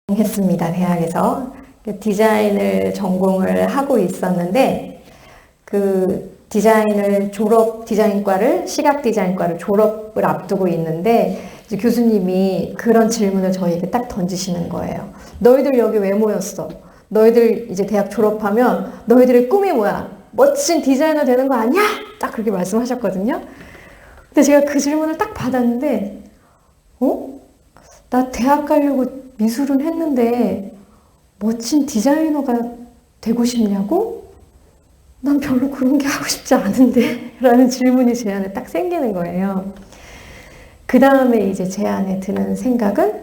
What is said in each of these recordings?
했습니다. 대학에서 디자인을 전공을 하고 있었는데 그 디자인을 디자인과를 시각 디자인과를 졸업을 앞두고 있는데 이제 교수님이 그런 질문을 저희에게 딱 던지시는 거예요. 너희들 여기 왜 모였어? 너희들 이제 대학 졸업하면 너희들의 꿈이 뭐야? 멋진 디자이너 되는 거 아니야? 딱 그렇게 말씀하셨거든요. 근데 제가 그 질문을 딱 받았는데 나 대학 가려고 미술은 했는데 멋진 디자이너가 되고 싶냐고? 난 별로 그런 게 하고 싶지 않은데? 라는 질문이 제 안에 딱 생기는 거예요. 그 다음에 이제 제 안에 드는 생각은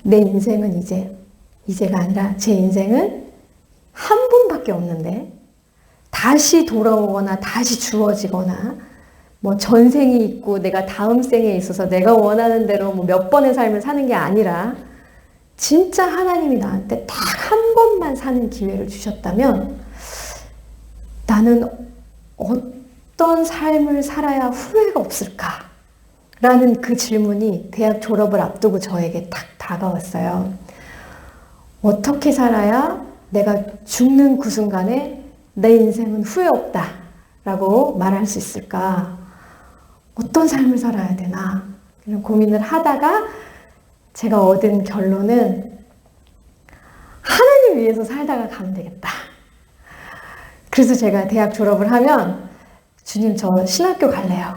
내 인생은 이제가 아니라 제 인생은 한 번밖에 없는데 다시 돌아오거나 다시 주어지거나 뭐 전생이 있고 내가 다음 생에 있어서 내가 원하는 대로 뭐 몇 번의 삶을 사는 게 아니라 진짜 하나님이 나한테 딱 한 번만 사는 기회를 주셨다면 나는 어떤 삶을 살아야 후회가 없을까? 라는 그 질문이 대학 졸업을 앞두고 저에게 딱 다가왔어요. 어떻게 살아야 내가 죽는 그 순간에 내 인생은 후회 없다 라고 말할 수 있을까? 어떤 삶을 살아야 되나? 이런 고민을 하다가 제가 얻은 결론은 하나님 위해서 살다가 가면 되겠다. 그래서 제가 대학 졸업을 하면 주님 저 신학교 갈래요.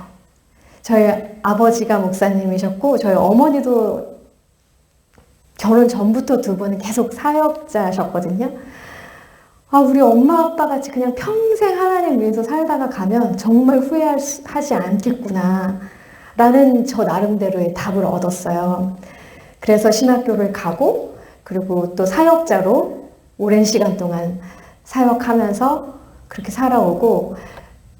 저희 아버지가 목사님이셨고 저희 어머니도 결혼 전부터 두 분은 계속 사역자셨거든요. 우리 엄마 아빠 같이 그냥 평생 하나님 위해서 살다가 가면 정말 후회하지 않겠구나 라는 저 나름대로의 답을 얻었어요. 그래서 신학교를 가고 그리고 또 사역자로 오랜 시간 동안 사역하면서 그렇게 살아오고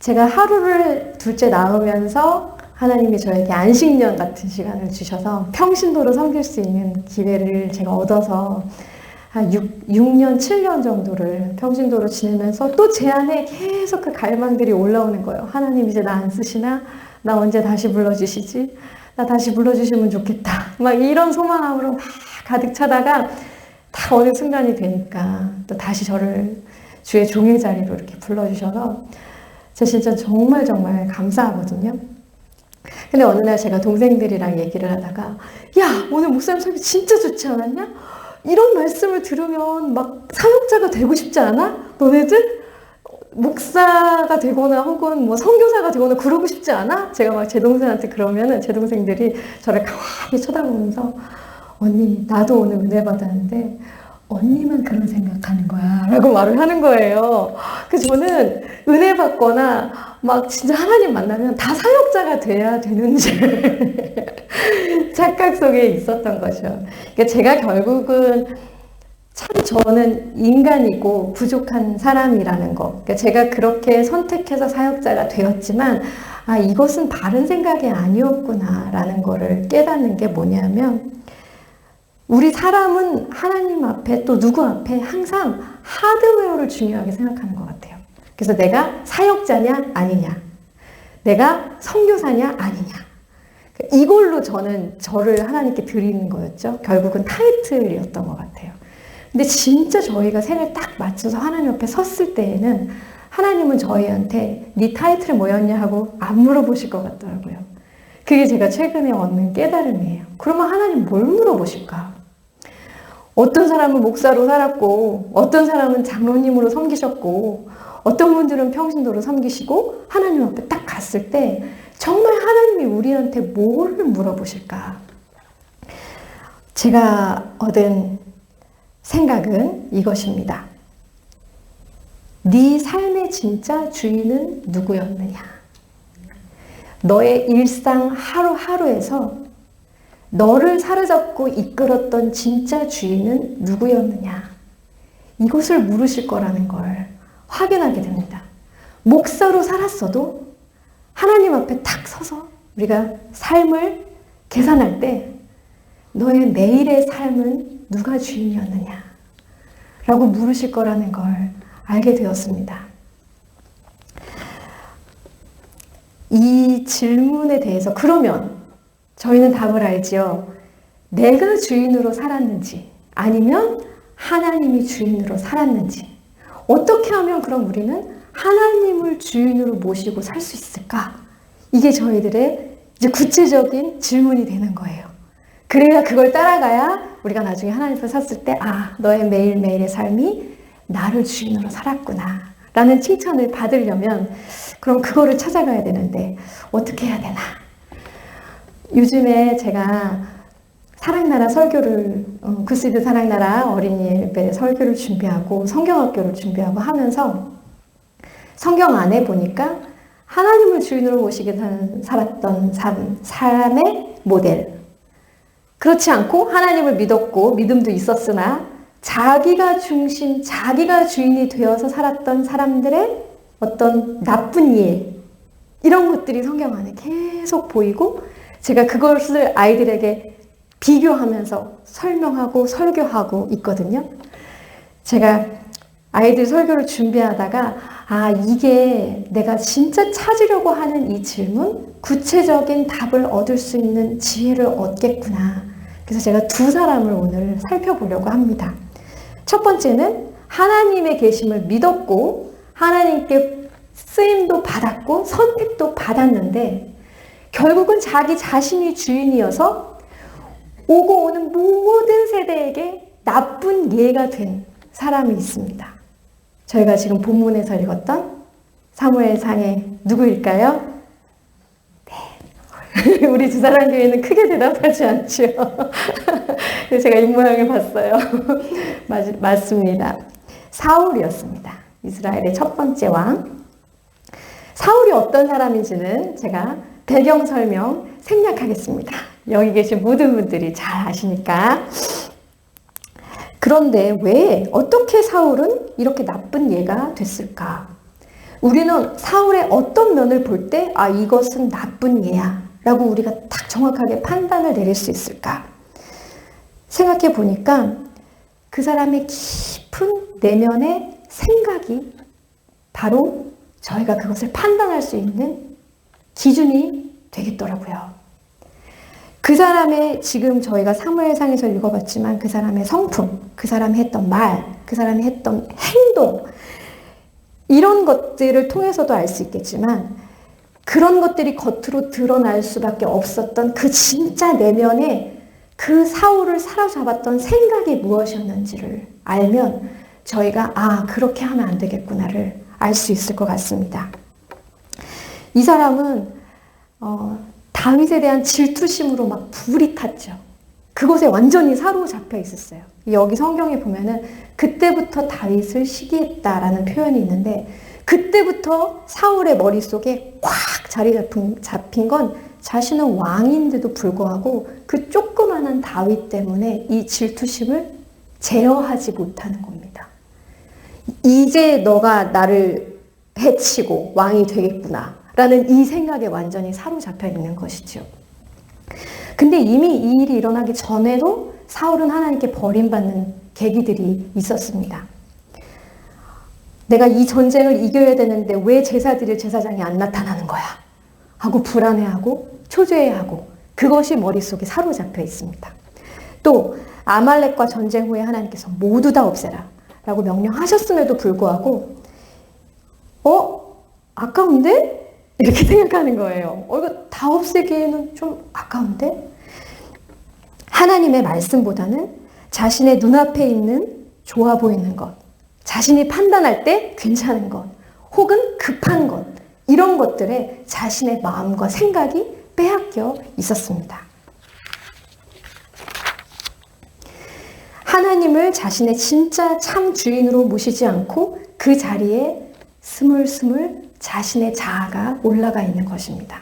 제가 하루를 둘째 낳으면서 하나님이 저에게 안식년 같은 시간을 주셔서 평신도로 섬길 수 있는 기회를 제가 얻어서 한 6년, 7년 정도를 평신도로 지내면서 또 제 안에 계속 그 갈망들이 올라오는 거예요. 하나님 이제 나 안 쓰시나? 나 언제 다시 불러주시지? 나 다시 불러주시면 좋겠다. 막 이런 소망함으로 막 가득 차다가 다 어느 순간이 되니까 또 다시 저를 주의 종의 자리로 이렇게 불러주셔서 제가 진짜 정말 감사하거든요. 근데 어느 날 제가 동생들이랑 얘기를 하다가 야, 오늘 목사님 설교 진짜 좋지 않았냐? 이런 말씀을 들으면 막 사역자가 되고 싶지 않아? 너네들? 목사가 되거나 혹은 뭐 선교사가 되거나 그러고 싶지 않아? 제가 막 제 동생한테 그러면은 제 동생들이 저를 가만히 쳐다보면서 언니 나도 오늘 은혜 받았는데 언니만 그런 생각하는 거야 라고 말을 하는 거예요. 그래서 저는 은혜 받거나 막 진짜 하나님 만나면 다 사역자가 돼야 되는지 착각 속에 있었던 거죠. 그러니까 제가 결국은 참 저는 인간이고 부족한 사람이라는 거. 그러니까 제가 그렇게 선택해서 사역자가 되었지만 이것은 바른 생각이 아니었구나 라는 거를 깨닫는 게 뭐냐면 우리 사람은 하나님 앞에 또 누구 앞에 항상 하드웨어를 중요하게 생각하는 것 같아요. 그래서 내가 사역자냐 아니냐, 내가 선교사냐 아니냐, 이걸로 저는 저를 하나님께 드리는 거였죠. 결국은 타이틀이었던 것 같아요. 근데 진짜 저희가 생을 딱 맞춰서 하나님 앞에 섰을 때에는 하나님은 저희한테 네 타이틀이 뭐였냐 하고 안 물어보실 것 같더라고요. 그게 제가 최근에 얻는 깨달음이에요. 그러면 하나님 뭘 물어보실까? 어떤 사람은 목사로 살았고 어떤 사람은 장로님으로 섬기셨고 어떤 분들은 평신도로 섬기시고 하나님 앞에 딱 갔을 때 정말 하나님이 우리한테 뭐를 물어보실까? 제가 얻은 생각은 이것입니다. 네 삶의 진짜 주인은 누구였느냐? 너의 일상 하루하루에서 너를 사로잡고 이끌었던 진짜 주인은 누구였느냐? 이것을 물으실 거라는 걸 확인하게 됩니다. 목사로 살았어도 하나님 앞에 탁 서서 우리가 삶을 계산할 때 너의 매일의 삶은 누가 주인이었느냐? 라고 물으실 거라는 걸 알게 되었습니다. 이 질문에 대해서 그러면 저희는 답을 알지요. 내가 주인으로 살았는지 아니면 하나님이 주인으로 살았는지, 어떻게 하면 그럼 우리는 하나님을 주인으로 모시고 살 수 있을까? 이게 저희들의 이제 구체적인 질문이 되는 거예요. 그래야 그걸 따라가야 우리가 나중에 하나님 앞에 섰을 때, 아, 너의 매일매일의 삶이 나를 주인으로 살았구나 라는 칭찬을 받으려면 그럼 그거를 찾아가야 되는데 어떻게 해야 되나? 요즘에 제가 사랑나라 설교를, 구시드 사랑나라 어린이 예배 설교를 준비하고 성경학교를 준비하고 하면서 성경 안에 보니까 하나님을 주인으로 모시게 살았던 사람의 모델, 그렇지 않고 하나님을 믿었고 믿음도 있었으나 자기가 중심, 자기가 주인이 되어서 살았던 사람들의 어떤 나쁜 일, 이런 것들이 성경 안에 계속 보이고, 제가 그것을 아이들에게 비교하면서 설명하고 설교하고 있거든요. 제가 아이들 설교를 준비하다가, 아, 이게 내가 진짜 찾으려고 하는 이 질문, 구체적인 답을 얻을 수 있는 지혜를 얻겠구나. 그래서 제가 두 사람을 오늘 살펴보려고 합니다. 첫 번째는 하나님의 계심을 믿었고 하나님께 쓰임도 받았고 선택도 받았는데 결국은 자기 자신이 주인이어서 오고 오는 모든 세대에게 나쁜 예가 된 사람이 있습니다. 저희가 지금 본문에서 읽었던 사무엘상의 누구일까요? 네. 우리 주사랑교회는 크게 대답하지 않죠. 그래서 제가 입모양을 봤어요. 맞습니다. 사울이었습니다. 이스라엘의 첫 번째 왕. 사울이 어떤 사람인지는 제가 배경 설명 생략하겠습니다. 여기 계신 모든 분들이 잘 아시니까. 그런데 왜, 어떻게 사울은 이렇게 나쁜 예가 됐을까? 우리는 사울의 어떤 면을 볼 때, 아, 이것은 나쁜 예야 라고 우리가 딱 정확하게 판단을 내릴 수 있을까? 생각해 보니까 그 사람의 깊은 내면의 생각이 바로 저희가 그것을 판단할 수 있는 기준이 되겠더라고요. 그 사람의, 지금 저희가 사무엘상에서 읽어봤지만 그 사람의 성품, 그 사람이 했던 말, 그 사람이 했던 행동, 이런 것들을 통해서도 알 수 있겠지만 그런 것들이 겉으로 드러날 수밖에 없었던 그 진짜 내면에 그 사울을 사로잡았던 생각이 무엇이었는지를 알면 저희가, 아, 그렇게 하면 안 되겠구나를 알 수 있을 것 같습니다. 이 사람은 다윗에 대한 질투심으로 막 불이 탔죠. 그것에 완전히 사로잡혀 있었어요. 여기 성경에 보면은 그때부터 다윗을 시기했다라는 표현이 있는데, 그때부터 사울의 머릿속에 꽉 자리 잡힌 건 자신은 왕인데도 불구하고 그 조그마한 다윗 때문에 이 질투심을 제어하지 못하는 겁니다. 이제 너가 나를 해치고 왕이 되겠구나 라는 이 생각에 완전히 사로잡혀 있는 것이죠. 근데 이미 이 일이 일어나기 전에도 사울은 하나님께 버림받는 계기들이 있었습니다. 내가 이 전쟁을 이겨야 되는데 왜 제사 드릴 제사장이 안 나타나는 거야? 하고 불안해하고 초조해하고, 그것이 머릿속에 사로잡혀 있습니다. 또 아말렉과 전쟁 후에 하나님께서 모두 다 없애라 라고 명령하셨음에도 불구하고 아까운데? 이렇게 생각하는 거예요. 이거 다 없애기에는 좀 아까운데? 하나님의 말씀보다는 자신의 눈앞에 있는 좋아 보이는 것, 자신이 판단할 때 괜찮은 것, 혹은 급한 것, 이런 것들에 자신의 마음과 생각이 빼앗겨 있었습니다. 하나님을 자신의 진짜 참 주인으로 모시지 않고 그 자리에 스물스물 자신의 자아가 올라가 있는 것입니다.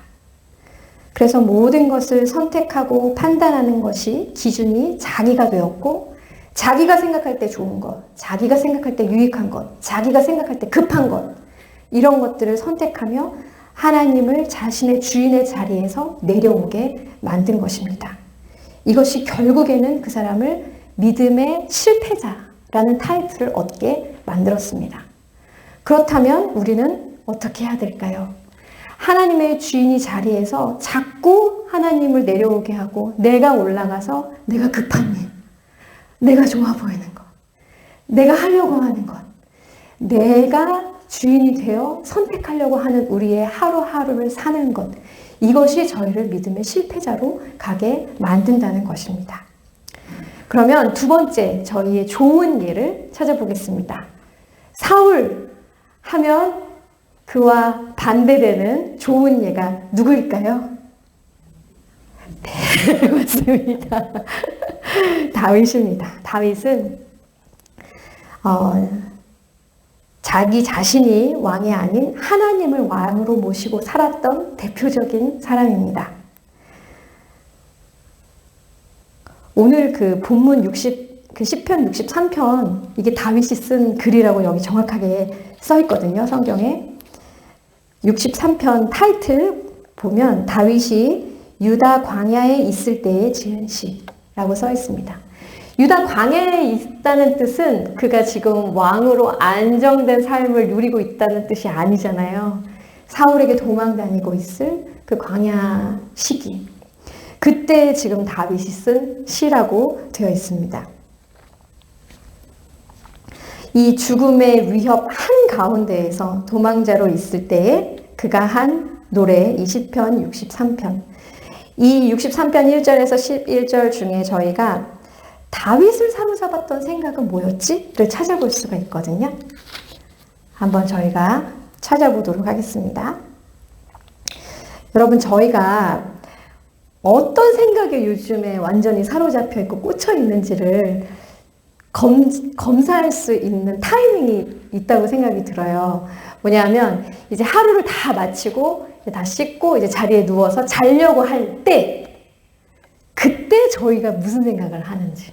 그래서 모든 것을 선택하고 판단하는 것이 기준이 자기가 되었고, 자기가 생각할 때 좋은 것, 자기가 생각할 때 유익한 것, 자기가 생각할 때 급한 것, 이런 것들을 선택하며 하나님을 자신의 주인의 자리에서 내려오게 만든 것입니다. 이것이 결국에는 그 사람을 믿음의 실패자라는 타이틀을 얻게 만들었습니다. 그렇다면 우리는 어떻게 해야 될까요? 하나님의 주인이 자리에서 자꾸 하나님을 내려오게 하고 내가 올라가서 내가 급한 일, 내가 좋아 보이는 것, 내가 하려고 하는 것, 내가 주인이 되어 선택하려고 하는 우리의 하루하루를 사는 것, 이것이 저희를 믿음의 실패자로 가게 만든다는 것입니다. 그러면 두 번째 저희의 좋은 예를 찾아보겠습니다. 사울 하면 그와 반대되는 좋은 예가 누구일까요? 네, 맞습니다. 다윗입니다. 다윗은 자기 자신이 왕이 아닌 하나님을 왕으로 모시고 살았던 대표적인 사람입니다. 오늘 그 본문 시편 63편, 이게 다윗이 쓴 글이라고 여기 정확하게 써 있거든요, 성경에. 63편 타이틀 보면 다윗이 유다 광야에 있을 때에 지은 시라고 써 있습니다. 유다 광야에 있다는 뜻은 그가 지금 왕으로 안정된 삶을 누리고 있다는 뜻이 아니잖아요. 사울에게 도망 다니고 있을 그 광야 시기. 그때 지금 다윗이 쓴 시라고 되어 있습니다. 이 죽음의 위협 한가운데에서 도망자로 있을 때에 그가 한 노래, 이 시편 63편. 이 63편 1절에서 11절 중에 저희가 다윗을 사로잡았던 생각은 뭐였지? 를 찾아볼 수가 있거든요. 한번 저희가 찾아보도록 하겠습니다. 여러분, 저희가 어떤 생각에 요즘에 완전히 사로잡혀 있고 꽂혀 있는지를 검사할 수 있는 타이밍이 있다고 생각이 들어요. 뭐냐면 이제 하루를 다 마치고 다 씻고 이제 자리에 누워서 자려고 할 때, 그때 저희가 무슨 생각을 하는지,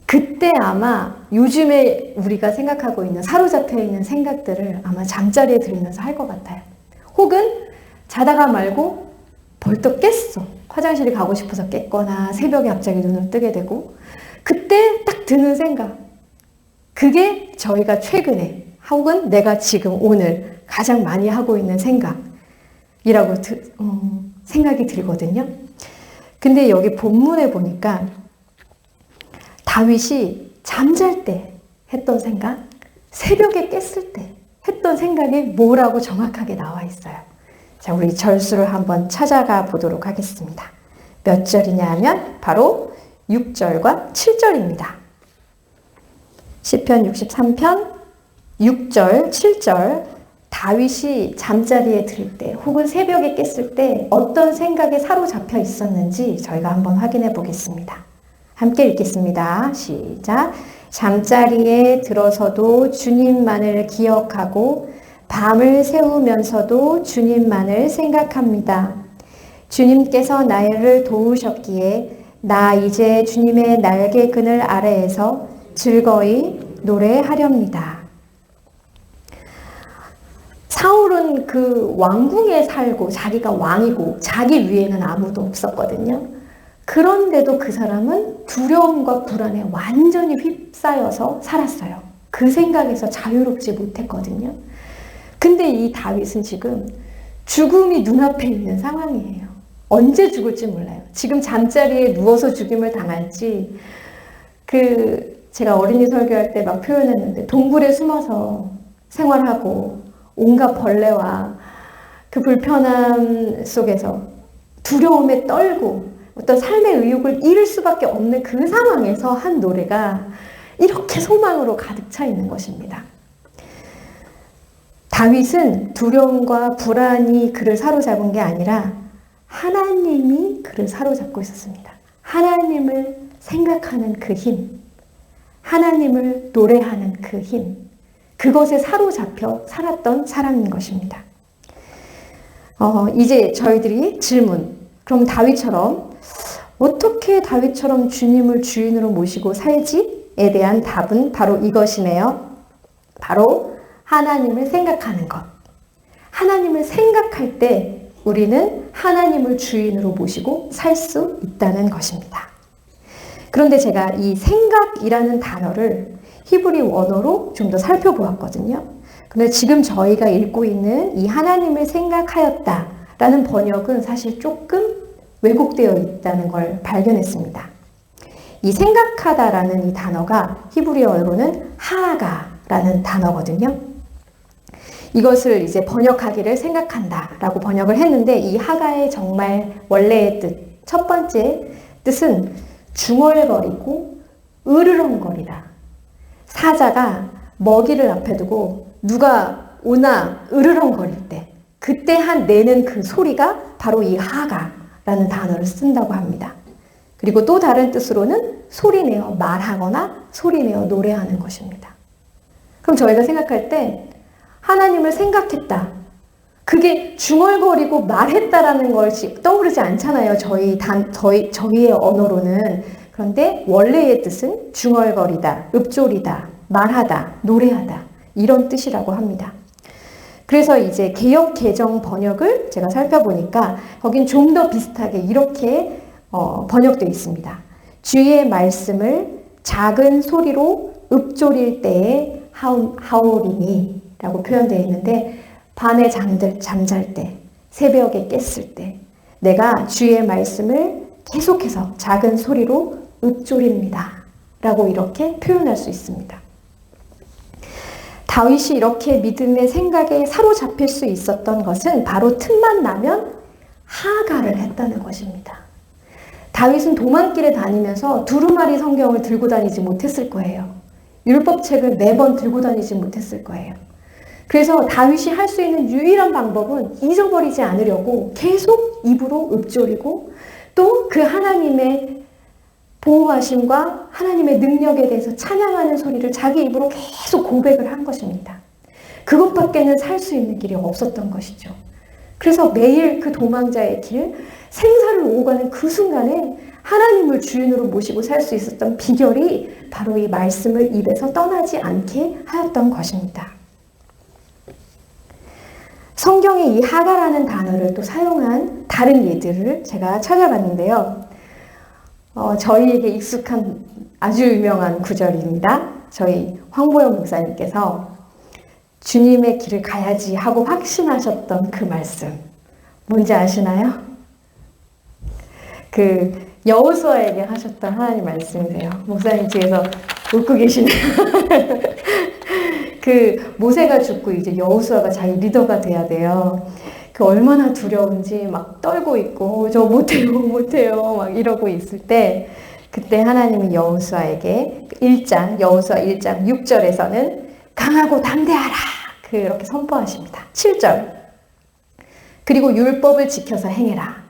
그때 아마 요즘에 우리가 생각하고 있는 사로잡혀 있는 생각들을 아마 잠자리에 들으면서 할 것 같아요. 혹은 자다가 말고 벌떡 깼어. 화장실에 가고 싶어서 깼거나 새벽에 갑자기 눈을 뜨게 되고, 그때 딱 드는 생각, 그게 저희가 최근에 혹은 내가 지금 오늘 가장 많이 하고 있는 생각이라고 생각이 들거든요. 근데 여기 본문에 보니까 다윗이 잠잘 때 했던 생각, 새벽에 깼을 때 했던 생각이 뭐라고 정확하게 나와 있어요. 자, 우리 절수를 한번 찾아가 보도록 하겠습니다. 몇 절이냐 하면 바로 6절과 7절입니다. 시편 63편 6절, 7절, 다윗이 잠자리에 들 때 혹은 새벽에 깼을 때 어떤 생각에 사로잡혀 있었는지 저희가 한번 확인해 보겠습니다. 함께 읽겠습니다. 시작. 잠자리에 들어서도 주님만을 기억하고 밤을 새우면서도 주님만을 생각합니다. 주님께서 나를 도우셨기에 나 이제 주님의 날개 그늘 아래에서 즐거이 노래하렵니다. 사울은 그 왕궁에 살고 자기가 왕이고 자기 위에는 아무도 없었거든요. 그런데도 그 사람은 두려움과 불안에 완전히 휩싸여서 살았어요. 그 생각에서 자유롭지 못했거든요. 근데 이 다윗은 지금 죽음이 눈앞에 있는 상황이에요. 언제 죽을지 몰라요. 지금 잠자리에 누워서 죽임을 당할지, 제가 어린이 설교할 때 막 표현했는데, 동굴에 숨어서 생활하고 온갖 벌레와 그 불편함 속에서 두려움에 떨고 어떤 삶의 의욕을 잃을 수밖에 없는 그 상황에서 한 노래가 이렇게 소망으로 가득 차 있는 것입니다. 다윗은 두려움과 불안이 그를 사로잡은 게 아니라 하나님이 그를 사로잡고 있었습니다. 하나님을 생각하는 그 힘, 하나님을 노래하는 그 힘, 그것에 사로잡혀 살았던 사람인 것입니다. 이제 저희들이 질문, 그럼 다윗처럼 어떻게 다윗처럼 주님을 주인으로 모시고 살지에 대한 답은 바로 이것이네요. 바로 하나님을 생각하는 것. 하나님을 생각할 때 우리는 하나님을 주인으로 모시고 살 수 있다는 것입니다. 그런데 제가 이 생각이라는 단어를 히브리 원어로 좀 더 살펴보았거든요. 근데 지금 저희가 읽고 있는 이 하나님을 생각하였다 라는 번역은 사실 조금 왜곡되어 있다는 걸 발견했습니다. 이 생각하다라는 이 단어가 히브리어로는 하가라는 단어거든요. 이것을 이제 번역하기를 생각한다라고 번역을 했는데 이 하가의 정말 원래의 뜻, 첫 번째 뜻은 중얼거리고 으르렁거리다. 사자가 먹이를 앞에 두고 누가 오나 으르렁거릴 때 그때 내는 그 소리가 바로 이 하가라는 단어를 쓴다고 합니다. 그리고 또 다른 뜻으로는 소리내어 말하거나 소리내어 노래하는 것입니다. 그럼 저희가 생각할 때 하나님을 생각했다. 그게 중얼거리고 말했다라는 것이 떠오르지 않잖아요. 저희의 언어로는. 그런데 원래의 뜻은 중얼거리다, 읊조리다, 말하다, 노래하다 이런 뜻이라고 합니다. 그래서 이제 개역 개정 번역을 제가 살펴보니까 거긴 좀 더 비슷하게 이렇게 번역되어 있습니다. 주의 말씀을 작은 소리로 읊조릴 때에 하오리니 라고 표현되어 있는데 밤에 잠잘 때, 새벽에 깼을 때 내가 주의 말씀을 계속해서 작은 소리로 읊조립니다 라고 이렇게 표현할 수 있습니다. 다윗이 이렇게 믿음의 생각에 사로잡힐 수 있었던 것은 바로 틈만 나면 하가를 했다는 것입니다. 다윗은 도망길에 다니면서 두루마리 성경을 들고 다니지 못했을 거예요. 율법책을 매번 들고 다니지 못했을 거예요. 그래서 다윗이 할 수 있는 유일한 방법은 잊어버리지 않으려고 계속 입으로 읊조리고 또 그 하나님의 보호하심과 하나님의 능력에 대해서 찬양하는 소리를 자기 입으로 계속 고백을 한 것입니다. 그것밖에는 살 수 있는 길이 없었던 것이죠. 그래서 매일 그 도망자의 길, 생사를 오가는 그 순간에 하나님을 주인으로 모시고 살 수 있었던 비결이 바로 이 말씀을 입에서 떠나지 않게 하였던 것입니다. 성경에 이 하가라는 단어를 또 사용한 다른 예들을 제가 찾아봤는데요. 저희에게 익숙한 아주 유명한 구절입니다. 저희 황보영 목사님께서 주님의 길을 가야지 하고 확신하셨던 그 말씀 뭔지 아시나요? 그 여호수아에게 하셨던 하나님 말씀이세요. 목사님 뒤에서 웃고 계시네요. 그 모세가 죽고 이제 여호수아가 자기 리더가 돼야 돼요. 그 얼마나 두려운지 막 떨고 있고 저 못해요 막 이러고 있을 때 그때 하나님이 여호수아에게 여호수아 1장 6절에서는 강하고 담대하라 그렇게 선포하십니다. 7절 그리고 율법을 지켜서 행해라.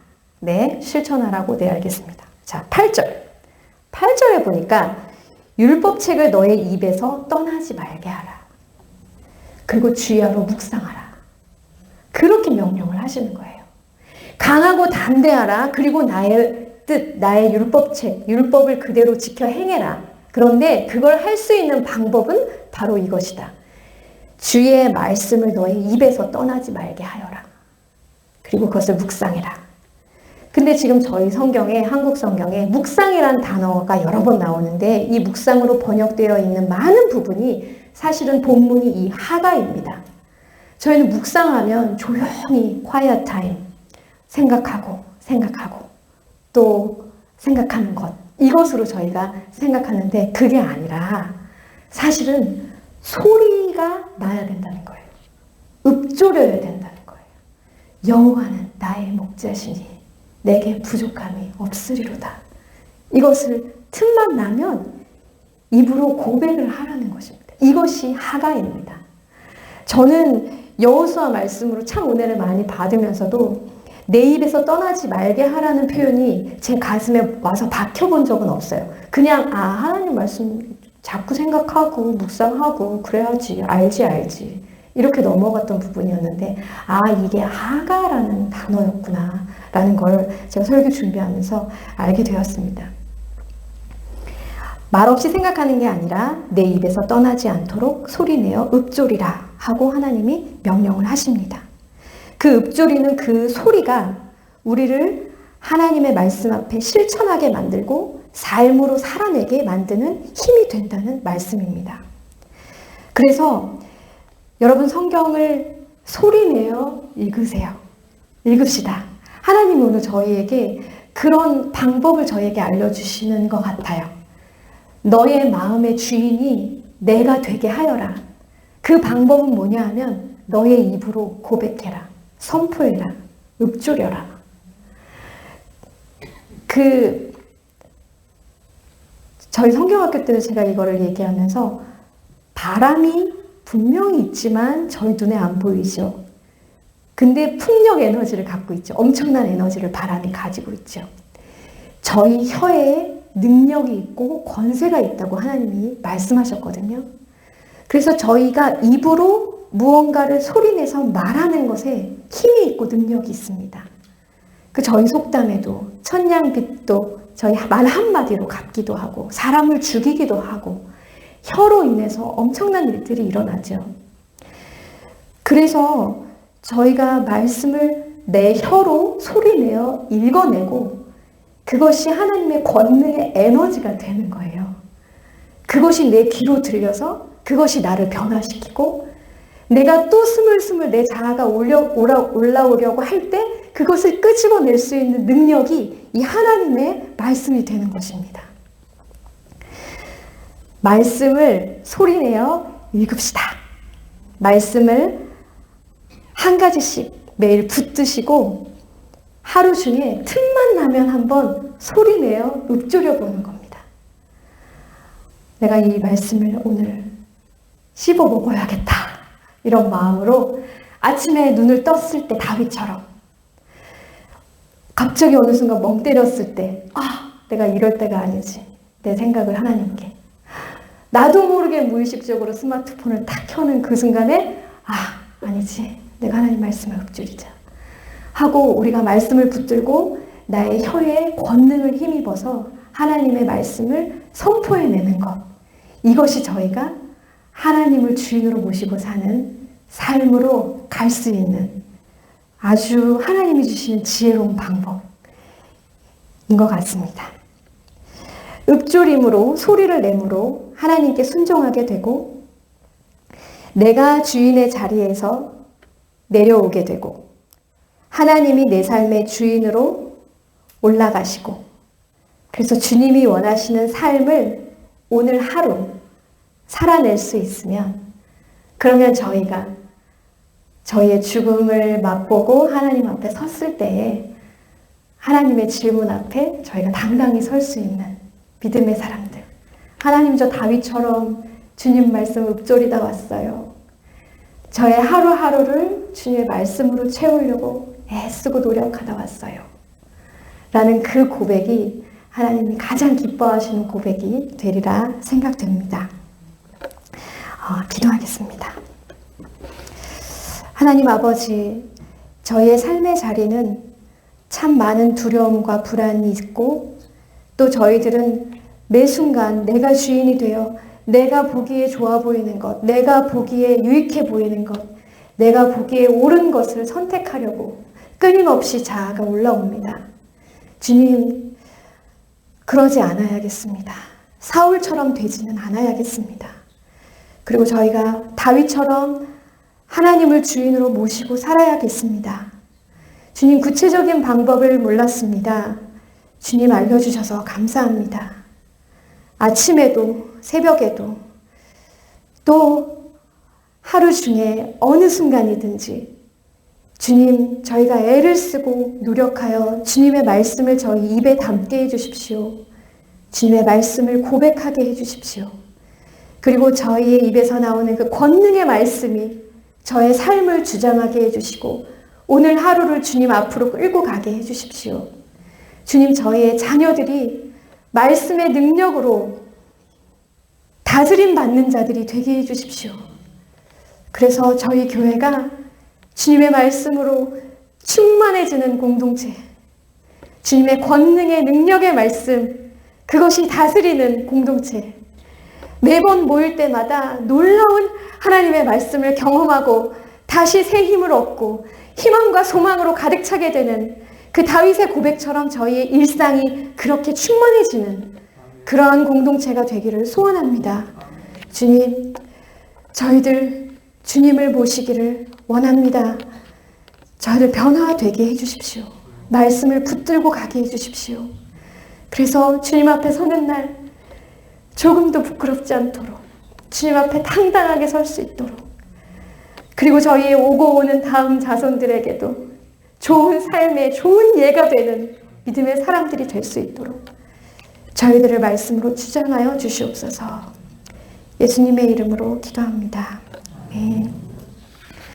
네, 실천하라고 네 알겠습니다. 자, 8절에 보니까 율법책을 너의 입에서 떠나지 말게 하라. 그리고 주야로 묵상하라. 그렇게 명령을 하시는 거예요. 강하고 담대하라. 그리고 나의 뜻, 나의 율법을 그대로 지켜 행해라. 그런데 그걸 할 수 있는 방법은 바로 이것이다. 주의 말씀을 너의 입에서 떠나지 말게 하여라. 그리고 그것을 묵상해라. 근데 지금 저희 성경에, 한국 성경에 묵상이란 단어가 여러 번 나오는데 이 묵상으로 번역되어 있는 많은 부분이 사실은 본문이 이 하가입니다. 저희는 묵상하면 조용히 quiet time 생각하고 또 생각하는 것 이것으로 저희가 생각하는데 그게 아니라 사실은 소리가 나야 된다는 거예요. 읊조려야 된다는 거예요. 여호와는 나의 목자시니 내게 부족함이 없으리로다. 이것을 틈만 나면 입으로 고백을 하라는 것입니다. 이것이 하가입니다. 저는 여호수아 말씀으로 참 은혜를 많이 받으면서도 내 입에서 떠나지 말게 하라는 표현이 제 가슴에 와서 박혀본 적은 없어요. 그냥 하나님 말씀 자꾸 생각하고 묵상하고 그래야지 알지 이렇게 넘어갔던 부분이었는데 이게 하가라는 단어였구나 라는 걸 제가 설교 준비하면서 알게 되었습니다. 말없이 생각하는 게 아니라 내 입에서 떠나지 않도록 소리내어 읊조리라 하고 하나님이 명령을 하십니다. 그 읊조리는 그 소리가 우리를 하나님의 말씀 앞에 실천하게 만들고 삶으로 살아내게 만드는 힘이 된다는 말씀입니다. 그래서 여러분 성경을 소리내어 읽으세요. 읽읍시다. 하나님 오늘 저희에게 그런 방법을 저희에게 알려주시는 것 같아요. 너의 마음의 주인이 내가 되게 하여라. 그 방법은 뭐냐 하면 너의 입으로 고백해라. 선포해라. 읊조려라. 저희 성경학교 때도 제가 이거를 얘기하면서 바람이 분명히 있지만 저희 눈에 안 보이죠. 근데 풍력 에너지를 갖고 있죠. 엄청난 에너지를 바람이 가지고 있죠. 저희 혀에 능력이 있고 권세가 있다고 하나님이 말씀하셨거든요. 그래서 저희가 입으로 무언가를 소리내서 말하는 것에 힘이 있고 능력이 있습니다. 저희 속담에도 천냥빚도 저희 말 한마디로 갚기도 하고 사람을 죽이기도 하고 혀로 인해서 엄청난 일들이 일어나죠. 그래서 저희가 말씀을 내 혀로 소리내어 읽어내고 그것이 하나님의 권능의 에너지가 되는 거예요. 그것이 내 귀로 들려서 그것이 나를 변화시키고 내가 또 스물스물 내 자아가 올라오려고 할 때 그것을 끄집어낼 수 있는 능력이 이 하나님의 말씀이 되는 것입니다. 말씀을 소리내어 읽읍시다. 말씀을 한 가지씩 매일 붙드시고 하루 중에 틈만 나면 한번 소리내어 읊조려 보는 겁니다. 내가 이 말씀을 오늘 씹어 먹어야겠다. 이런 마음으로 아침에 눈을 떴을 때 다윗처럼 갑자기 어느 순간 멍 때렸을 때 내가 이럴 때가 아니지. 내 생각을 하나님께. 나도 모르게 무의식적으로 스마트폰을 딱 켜는 그 순간에 아니지. 내가 하나님 말씀을 읊조리자. 하고 우리가 말씀을 붙들고 나의 혀에 권능을 힘입어서 하나님의 말씀을 선포해내는 것. 이것이 저희가 하나님을 주인으로 모시고 사는 삶으로 갈 수 있는 아주 하나님이 주시는 지혜로운 방법인 것 같습니다. 읊조림으로 소리를 내므로 하나님께 순종하게 되고 내가 주인의 자리에서 내려오게 되고 하나님이 내 삶의 주인으로 올라가시고 그래서 주님이 원하시는 삶을 오늘 하루 살아낼 수 있으면 그러면 저희가 저희의 죽음을 맛보고 하나님 앞에 섰을 때에 하나님의 질문 앞에 저희가 당당히 설 수 있는 믿음의 사람들. 하나님 저 다윗처럼 주님 말씀 읊조리다 왔어요. 저의 하루하루를 주님의 말씀으로 채우려고 애쓰고 노력하다 왔어요. 라는 그 고백이 하나님이 가장 기뻐하시는 고백이 되리라 생각됩니다. 기도하겠습니다. 하나님 아버지, 저희의 삶의 자리는 참 많은 두려움과 불안이 있고 또 저희들은 매 순간 내가 주인이 되어 내가 보기에 좋아 보이는 것, 내가 보기에 유익해 보이는 것, 내가 보기에 옳은 것을 선택하려고 끊임없이 자아가 올라옵니다. 주님, 그러지 않아야겠습니다. 사울처럼 되지는 않아야겠습니다. 그리고 저희가 다윗처럼 하나님을 주인으로 모시고 살아야겠습니다. 주님, 구체적인 방법을 몰랐습니다. 주님 알려주셔서 감사합니다. 아침에도 새벽에도 또 하루 중에 어느 순간이든지 주님, 저희가 애를 쓰고 노력하여 주님의 말씀을 저희 입에 담게 해주십시오. 주님의 말씀을 고백하게 해주십시오. 그리고 저희의 입에서 나오는 그 권능의 말씀이 저의 삶을 주장하게 해주시고 오늘 하루를 주님 앞으로 끌고 가게 해주십시오. 주님, 저희의 자녀들이 말씀의 능력으로 다스림 받는 자들이 되게 해주십시오. 그래서 저희 교회가 주님의 말씀으로 충만해지는 공동체, 주님의 권능의 능력의 말씀, 그것이 다스리는 공동체, 매번 모일 때마다 놀라운 하나님의 말씀을 경험하고 다시 새 힘을 얻고 희망과 소망으로 가득 차게 되는 그 다윗의 고백처럼 저희의 일상이 그렇게 충만해지는 그러한 공동체가 되기를 소원합니다. 주님, 저희들 주님을 모시기를 원합니다. 저를 변화되게 해주십시오. 말씀을 붙들고 가게 해주십시오. 그래서 주님 앞에 서는 날 조금도 부끄럽지 않도록 주님 앞에 당당하게 설 수 있도록, 그리고 저희의 오고 오는 다음 자손들에게도 좋은 삶의 좋은 예가 되는 믿음의 사람들이 될 수 있도록 저희들을 말씀으로 주장하여 주시옵소서. 예수님의 이름으로 기도합니다. 아멘.